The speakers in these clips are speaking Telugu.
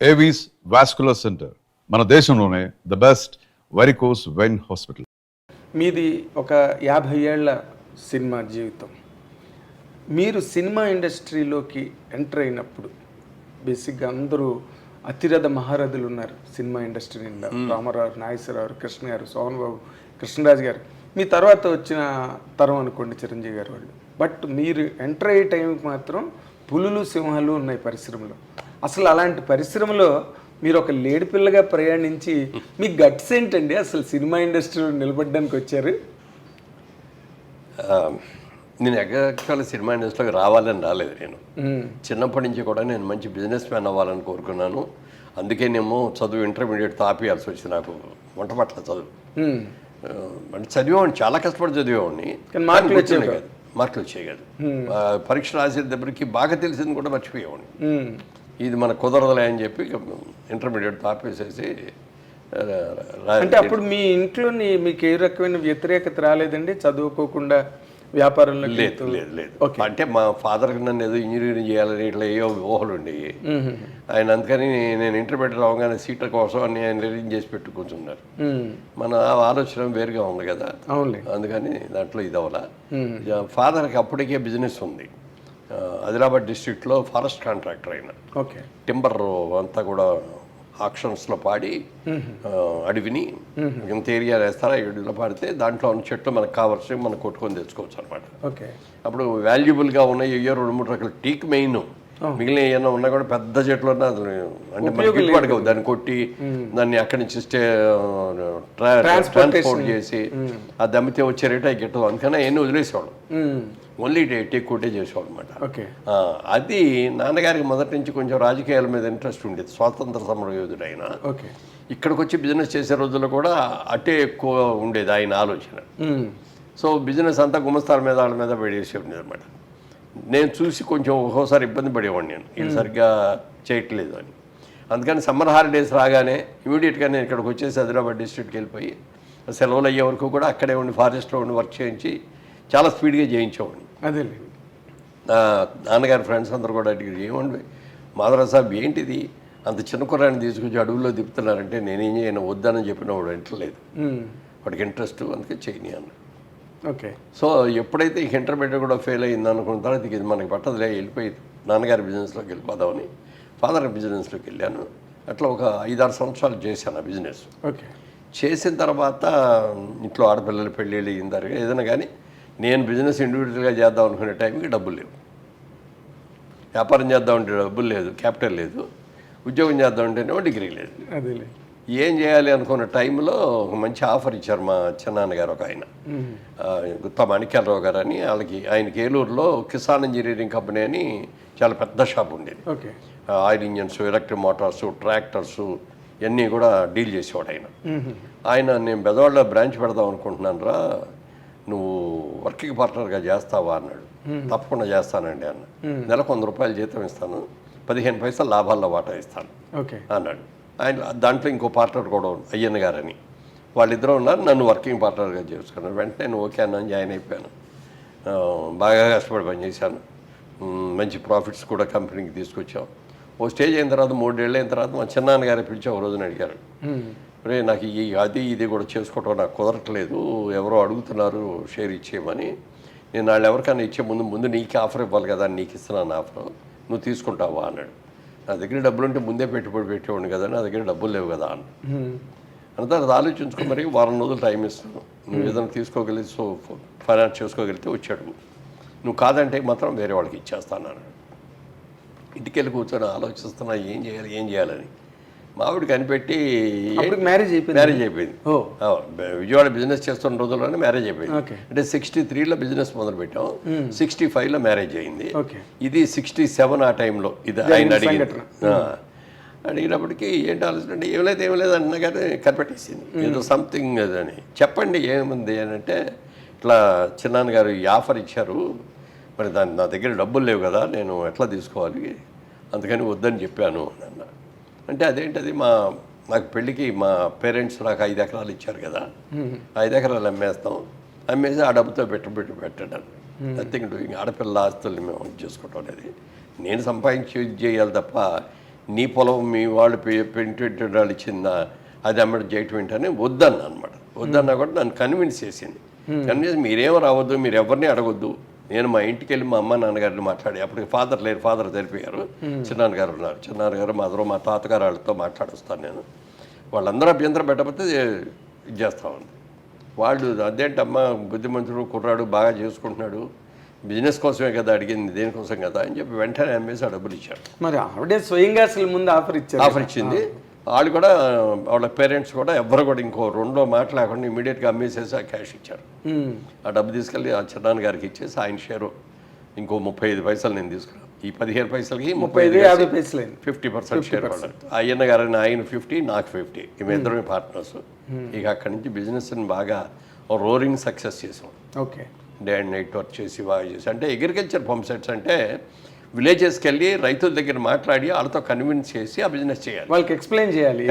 ఏవీస్ వాస్కులర్ సెంటర్ మన దేశంలోనే the best varicose vein hospital. మీది ఒక 50 ఏళ్ల సినిమా జీవితం. మీరు సినిమా ఇండస్ట్రీలోకి ఎంటర్ అయినప్పుడు బేసిక్గా అందరూ అతిరథ మహారథులు ఉన్నారు సినిమా ఇండస్ట్రీలో. రామారావు, నాగేశ్వరరావు, కృష్ణ గారు, సోహన్ బాబు, కృష్ణరాజు గారు. మీ తర్వాత వచ్చిన తరం అనుకోండి చిరంజీవి గారు వాళ్ళు. బట్ మీరు ఎంటర్ అయ్యే టైంకి మాత్రం పులులు సింహాలు ఉన్నాయి పరిశ్రమలో. అసలు అలాంటి పరిశ్రమలో మీరు ఒక లేడి పిల్లగా ప్రయాణించి మీ గట్స్ ఏంటండి? అసలు సినిమా ఇండస్ట్రీలో నిలబడడానికి వచ్చారు. నేను యాక్చువల్గా సినిమా ఇండస్ట్రీలోకి రావాలని రాలేదు. నేను చిన్నప్పటి నుంచి కూడా నేను మంచి బిజినెస్ మ్యాన్ అవ్వాలని కోరుకున్నాను. అందుకేనేమో చదువు ఇంటర్మీడియట్ తాపేయాల్సి వచ్చింది. నాకు వంట పట్ల చదువు అంటే చదివేవాడిని, చాలా కష్టపడి చదివేవాడిని. మార్కులు వచ్చాయి కాదు. పరీక్ష రాసే దగ్గరికి బాగా తెలిసింది కూడా మర్చిపోయేవాడిని. ఇది మనకు కుదరదులే అని చెప్పి ఇంటర్మీడియట్ తాపేసేసి. అంటే అప్పుడు మీ ఇంట్లో మీకు ఏ రకమైన వ్యతిరేకత రాలేదండి చదువుకోకుండా వ్యాపారంలో? లేదు లేదు లేదు. అంటే మా ఫాదర్కి నన్ను ఏదో ఇంజనీరింగ్ చేయాలని ఇట్లా ఏవో ఊహలు ఉండేవి. ఆయన అందుకని నేను ఇంటర్మీడియట్ రావగానే సీట్ల కోసం అని ఆయన రెడీ చేసి పెట్టు కూర్చున్నారు. మన ఆలోచన వేరుగా ఉంది కదా, అందుకని దాంట్లో ఇది అవ్వాల. ఫాదర్కి అప్పటికే బిజినెస్ ఉంది. ఆదిలాబాద్ డిస్ట్రిక్ట్లో ఫారెస్ట్ కాంట్రాక్టర్ అయిన. టింబర్ అంతా కూడా ఆక్షన్స్లో పాడి అడవిని ఇంత ఏరియా వేస్తారా, అడవిలో పాడితే దాంట్లో ఉన్న చెట్లు మనకు కావాల్సి మనం కొట్టుకొని తెచ్చుకోవచ్చు అనమాట. అప్పుడు వాల్యుబుల్గా ఉన్న ఏయో 2-3 రకాల టీక్ మెయిన్, మిగిలిన ఏమైనా ఉన్నా కూడా పెద్ద చెట్లు ఉన్నా అంటే మనకి గిట్టుబాటు దాన్ని కొట్టి దాన్ని అక్కడి నుంచి ట్రాన్స్పోర్ట్ చేసి ఆ దమ్మితే వచ్చే రేట్ అవి గిట్టదు. అందుకని అవన్నీ వదిలేసేవాడు. ఓన్లీ టేక్ కొట్టే చేసేవాడు అనమాట. అది నాన్నగారికి మొదటి నుంచి కొంచెం రాజకీయాల మీద ఇంట్రెస్ట్ ఉండేది. స్వాతంత్ర సమర యోధుడు ఆయన. ఇక్కడికి వచ్చి బిజినెస్ చేసే రోజుల్లో కూడా అటే ఎక్కువ ఉండేది ఆయన ఆలోచన. సో బిజినెస్ అంతా గుమస్తాల మీద వాళ్ళ మీద పడేసి ఉండేది అనమాట. నేను చూసి కొంచెం ఒక్కోసారి ఇబ్బంది పడేవాడిని, నేను ఇది సరిగ్గా చేయట్లేదు అని. అందుకని సమ్మర్ హాలిడేస్ రాగానే ఇమీడియట్గా నేను ఇక్కడికి వచ్చేసి ఆదిలాబాద్ డిస్ట్రిక్ట్కి వెళ్ళిపోయి సెలవులు అయ్యే వరకు కూడా అక్కడే ఉండి ఫారెస్ట్లో ఉండి వర్క్ చేయించి చాలా స్పీడ్గా చేయించేవాడిని. అదే నాన్నగారి ఫ్రెండ్స్ అందరూ కూడా అడిగి, ఏమండి మాధవరావు సాబ్ ఏంటిది అంత చిన్న కుర్రాన్ని తీసుకొచ్చి అడవుల్లో దిప్పుతున్నారంటే నేనేం చేయను వద్దానని చెప్పిన వాడు ఇంటలేదు. వాడికి ఇంట్రెస్ట్, అందుకే చేయని అన్న. సో ఎప్పుడైతే ఈ ఇంటర్మీడియట్ కూడా ఫెయిల్ అయింది అనుకున్న తర్వాత ఇది మనకి పట్టదులే, వెళ్ళిపోయింది నాన్నగారి బిజినెస్లోకి వెళ్ళిపోదామని ఫాదర్ బిజినెస్లోకి వెళ్ళాను. అట్లా ఒక 5-6 సంవత్సరాలు చేశాను ఆ బిజినెస్. చేసిన తర్వాత ఇంట్లో ఆడపిల్లలు పెళ్ళిళ్ళు అయిన తర్వాత ఏదైనా కానీ నేను బిజినెస్ ఇండివిజువల్గా చేద్దాం అనుకునే టైంకి డబ్బులు లేవు. వ్యాపారం చేద్దామంటే డబ్బులు లేదు, క్యాపిటల్ లేదు. ఉద్యోగం చేద్దామంటేనేమో డిగ్రీ లేదు. ఏం చేయాలి అనుకున్న టైంలో ఒక మంచి ఆఫర్ ఇచ్చారు మా చిన్నాన్నగారు ఒక ఆయన, గుత్తా మాణిక్యాలరావు గారు అని. ఆయనకి ఏలూరులో కిసాన్ ఇంజనీరింగ్ కంపెనీ అని చాలా పెద్ద షాప్ ఉండేది. Oil engines, electric motors, tractors ఇవన్నీ కూడా డీల్ చేసేవాడు ఆయన. నేను బెదవాడలో బ్రాంచ్ పెడదాం అనుకుంటున్నాను రా, నువ్వు వర్కింగ్ పార్ట్నర్గా చేస్తావా అన్నాడు. తప్పకుండా చేస్తానండి అన్న. నెలకు 100 రూపాయలు జీతం ఇస్తాను, 15 పైసలు లాభాల్లో వాటా ఇస్తాను అన్నాడు. ఆయన దాంట్లో ఇంకో పార్ట్నర్ కూడా అయ్యన్న గారని, వాళ్ళిద్దరూ ఉన్నారు. నన్ను వర్కింగ్ పార్ట్నర్గా చేసుకున్నాను. వెంటనే నేను ఓకే అన్నాను, జాయిన్ అయిపోయాను. బాగా కష్టపడి పనిచేశాను. మంచి ప్రాఫిట్స్ కూడా కంపెనీకి తీసుకొచ్చాం. ఓ స్టేజ్ అయిన తర్వాత 3 ఏళ్ళు అయిన తర్వాత మా చిన్నాన్నగారే పిలిచి ఒక రోజున అడిగారు, రే నాకు ఇది కూడా చేసుకోవటం నాకు కుదరట్లేదు, ఎవరో అడుగుతున్నారు షేర్ ఇచ్చేయమని. నేను వాళ్ళు ఎవరికైనా ఇచ్చే ముందు నీకు ఆఫర్ ఇవ్వాలి కదా, నీకు ఇస్తున్నాను ఆఫర్, నువ్వు తీసుకుంటావా అన్నాడు. నా దగ్గర డబ్బులు ఉంటే ముందే పెట్టుబడి పెట్టేవాడిని కదా, నా దగ్గర డబ్బులు లేవు కదా అన్న. అంత ఆలోచించుకో, మరి 1 వారం రోజులు టైం ఇస్తాను, నువ్వు ఏదైనా తీసుకోగలిగి ఫైనాన్స్ చేసుకోగలిగితే వచ్చాడు, నువ్వు కాదంటే మాత్రం వేరే వాళ్ళకి ఇచ్చేస్తాను అన్నాడు. ఇంటికెళ్ళి కూర్చొని ఆలోచిస్తున్నా ఏం చేయాలని. మావిడికి కనిపెట్టి మ్యారేజ్ అయిపోయింది. విజయవాడ బిజినెస్ చేస్తున్న రోజుల్లోనే మ్యారేజ్ అయిపోయింది. అంటే 63లో బిజినెస్ మొదలు పెట్టాం, 65లో మ్యారేజ్ అయింది. ఇది 67 ఆ టైంలో. ఇది ఆయన అడిగినప్పటికీ ఏంటి ఆలోచన అంటే ఏం లేదు అన్న కానీ కనిపెట్టేసింది ఏదో సంథింగ్ అని. చెప్పండి ఏముంది అని అంటే, ఇట్లా చిన్నాన్నగారు ఈ ఆఫర్ ఇచ్చారు, మరి నా దగ్గర డబ్బులు లేవు కదా, నేను ఎట్లా తీసుకోవాలి, అందుకని వద్దని చెప్పాను అన్న. అంటే అదేంటది, నాకు పెళ్ళికి మా పేరెంట్స్ నాకు 5 ఎకరాలు ఇచ్చారు కదా, 5 ఎకరాలు అమ్మేసి ఆ డబ్బుతో పెట్టడం. Nothing doing. ఆడపిల్ల ఆస్తుల్ని మేము చేసుకోవటం అనేది నేను సంపాదించి చేయాలి తప్ప నీ పొలం మీ వాళ్ళు పెయింట్ వాళ్ళు ఇచ్చిందా అది అమ్మడం చేయటం ఏంటని వద్దన్నా అనమాట. వద్దన్నా కూడా నన్ను కన్విన్స్ చేసింది. కన్విన్స్ మీరేమో రావద్దు, మీరు ఎవరిని అడగొద్దు, నేను మా ఇంటికి వెళ్ళి మా అమ్మ నాన్నగారిని మాట్లాడి, అప్పటికి ఫాదర్ లేరు, ఫాదర్ తెలిపారు, చిన్నాన్నగారు ఉన్నారు, చిన్నాన్నగారు మా తాతగారు వాళ్ళతో మాట్లాడొస్తాను నేను, వాళ్ళందరూ అభ్యంతరం పెట్టకపోతే ఇది చేస్తామని. వాళ్ళు అదేంటమ్మా బుద్ధిమంతుడు కుర్రాడు బాగా చేసుకుంటున్నాడు, బిజినెస్ కోసమే కదా అడిగింది, దేనికోసం కదా అని చెప్పి వెంటనే అమ్మేసి ఆ డబ్బులు ఇచ్చాడు. మరి ఆవిడే స్వయంగా అసలు ముందు ఆఫర్ ఇచ్చింది. వాళ్ళు కూడా వాళ్ళ పేరెంట్స్ కూడా ఎవ్వరు కూడా ఇంకో రెండో మాట లేకుండా ఇమీడియట్గా అమ్మేసేసి ఆ క్యాష్ ఇచ్చారు. ఆ డబ్బు తీసుకెళ్ళి ఆ చిన్నాన్న గారికి ఇచ్చేసి ఆయన షేరు ఇంకో 35 పైసలు నేను తీసుకున్నాను. ఈ 15 పైసలకి 50 పైసలు 50% షేర్ వాళ్ళకి. అయ్యన్న గారని ఆయన 50, నాకు 50, ఇద్దరమే పార్ట్నర్స్. ఇక అక్కడి నుంచి బిజినెస్ని బాగా రోరింగ్ సక్సెస్ చేసాం. Okay. Day and night work చేసి బాగా చేసి, అంటే అగ్రికల్చర్ పంప్ సెట్స్ అంటే విలేజెస్కి వెళ్ళి రైతుల దగ్గర మాట్లాడి వాళ్ళతో కన్విన్స్ చేసి ఆ బిజినెస్ చేయాలి, వాళ్ళకి ఎక్స్ప్లెయిన్ చేయాలి.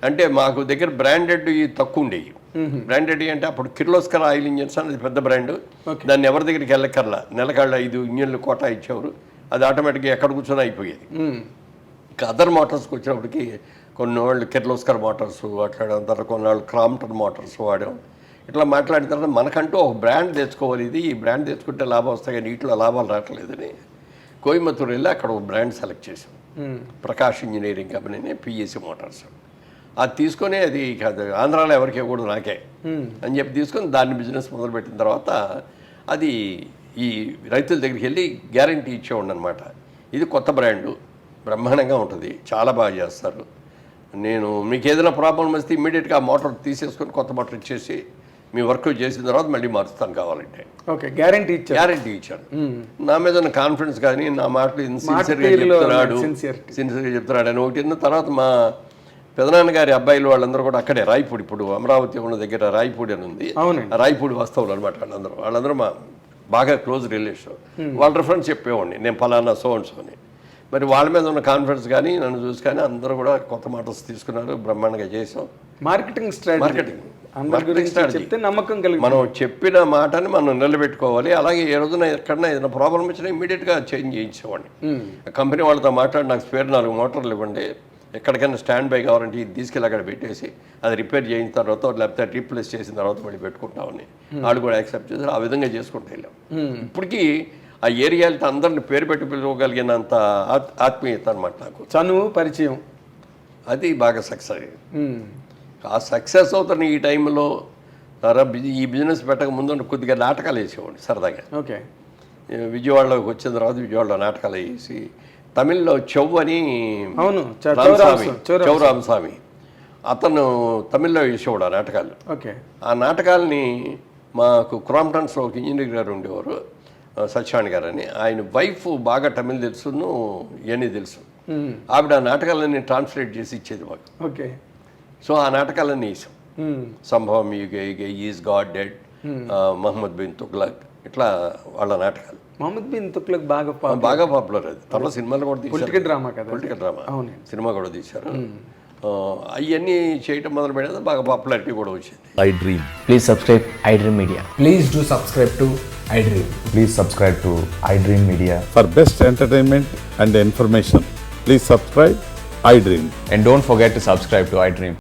అంటే మాకు దగ్గర బ్రాండెడ్ తక్కువ ఉండేవి. బ్రాండెడ్ అంటే అప్పుడు కిర్లోస్కర్ ఆయిల్ ఇంజన్స్ అనేది పెద్ద బ్రాండ్, దాన్ని ఎవరి దగ్గరికి వెళ్ళక్కర్లా, నెలకాళ్ళ 5 ఇంజన్లు కోటా ఇచ్చేవారు, అది ఆటోమేటిక్గా ఎక్కడ కూర్చొని అయిపోయేది. ఇంకా అదర్ మోటార్స్కి వచ్చినప్పటికి కొన్ని వాళ్ళు కిర్లోస్కర్ మోటార్స్ వాడడం, తర్వాత కొన్నాళ్ళు క్రాంప్టన్ మోటార్స్ వాడాం. ఇట్లా మాట్లాడిన తర్వాత మనకంటూ ఒక బ్రాండ్ తెచ్చుకోవాలి, ఇది ఈ బ్రాండ్ తెచ్చుకుంటే లాభం వస్తాయి కానీ వీటిలో లాభాలు రావట్లేదని కోయంబత్తూరు వెళ్ళి అక్కడ ఒక బ్రాండ్ సెలెక్ట్ చేసాం. ప్రకాష్ ఇంజనీరింగ్ కంపెనీని పిఎస్సి మోటార్స్. అది తీసుకొని అది ఆంధ్రాలో ఎవరికి ఇవ్వకూడదు నాకే అని చెప్పి తీసుకొని దాన్ని బిజినెస్ మొదలుపెట్టిన తర్వాత అది ఈ రైతుల దగ్గరికి వెళ్ళి గ్యారంటీ ఇచ్చేవాడు అనమాట. ఇది కొత్త బ్రాండు, బ్రహ్మాండంగా ఉంటుంది, చాలా బాగా చేస్తారు, నేను మీకు ఏదైనా ప్రాబ్లం వస్తే ఇమ్మీడియట్గా ఆ మోటార్ తీసేసుకొని కొత్త మోటార్ ఇచ్చేసి మీ వర్క్ చేసిన తర్వాత మళ్ళీ మారుస్తాను కావాలంటే. ఓకే, గ్యారంటీ ఇచ్చాను. నా మీద ఉన్న కాన్ఫిడెన్స్ కానీ నా మాటలు సిన్సియర్గా చెప్తున్నాడు అని ఒకటి. తర్వాత మా పెదనాన్నగారి అబ్బాయిలు వాళ్ళందరూ కూడా అక్కడే రాయపూడి, ఇప్పుడు అమరావతి ఉన్న దగ్గర రాయపూడి అని ఉంది, రాయపూడి వస్తావులు అనమాట. వాళ్ళందరూ మా బాగా క్లోజ్ రిలేషన్. వాళ్ళ రిఫరెన్స్ చెప్పేవాడిని, నేను ఫలానా సో అండ్ సో అని. మరి వాళ్ళ మీద ఉన్న కాన్ఫిడెన్స్ కానీ నన్ను చూసి కానీ అందరూ కూడా కొత్త మోటార్స్ తీసుకున్నారు, బ్రహ్మాండంగా చేసాం. మార్కెటింగ్ స్ట్రాటజీ నమ్మకం కలిగి మనం చెప్పిన మాటని మనం నిలబెట్టుకోవాలి. అలాగే ఏ రోజున ఎక్కడన్నా ఏదైనా ప్రాబ్లం వచ్చినా ఇమీడియట్గా చేంజ్ చేయించేవాడిని. కంపెనీ వాళ్ళతో మాట్లాడి నాకు స్పేర్ 4 మోటార్లు ఇవ్వండి, ఎక్కడికైనా స్టాండ్ బై కావాలంటే ఇది తీసుకెళ్ళి అక్కడ పెట్టేసి అది రిపేర్ చేసిన తర్వాత లేకపోతే రీప్లేస్ చేసిన తర్వాత మళ్ళీ పెట్టుకుంటామని వాళ్ళు కూడా యాక్సెప్ట్ చేశారు. ఆ విధంగా చేసుకుంటూ వెళ్ళాం. ఇప్పటికీ ఆ ఏరియాలతో అందరిని పేరు పెట్టి పిలవగలిగినంత ఆత్మీయత అనమాట నాకు, చనువు, పరిచయం, అది బాగా సక్సెస్ అయ్యింది. ఆ సక్సెస్ అవుతున్న ఈ టైంలో ఈ బిజినెస్ పెట్టక ముందు కొద్దిగా నాటకాలు వేసేవాడు సరదాగా. ఓకే. విజయవాడలోకి వచ్చిన తర్వాత విజయవాడలో నాటకాలు వేసి తమిళ్లో చెవ్ అని చౌరామస్వామి అతను తమిళ్లో వేసేవాడు ఆ నాటకాలు. ఓకే. ఆ నాటకాలని మాకు క్రాంప్టన్స్లో ఒక ఇంజనీర్ గారు ఉండేవారు, సత్యవాణి గారు అని, ఆయన వైఫ్ బాగా తమిళ్ తెలుసును ఇవన్నీ తెలుసు. ఆవిడ ఆ నాటకాలన్నీ ట్రాన్స్లేట్ చేసి ఇచ్చేది మాకు. ఓకే. సో ఆ నాటకాలన్నీ వేసాం. సంభవం is God dead, Muhammad bin Tughlaq, ఇట్లా వాళ్ళ నాటకాలు. మహమ్మద్ బిన్ తుగ్లక్ బాగా పాపులర్. అది తర్వాత సినిమాలు కూడా తీశారు, పొలిటికల్ డ్రామా సినిమా కూడా తీశారు. అవన్నీ చేయటం మొదలు పెట్టేది బాగా పాపులారిటీ కూడా వచ్చింది. I Dream. Please subscribe iDream Media. Please do subscribe to iDream. Please subscribe to iDream Media. For best entertainment and information, please subscribe iDream. And don't forget to subscribe to iDream.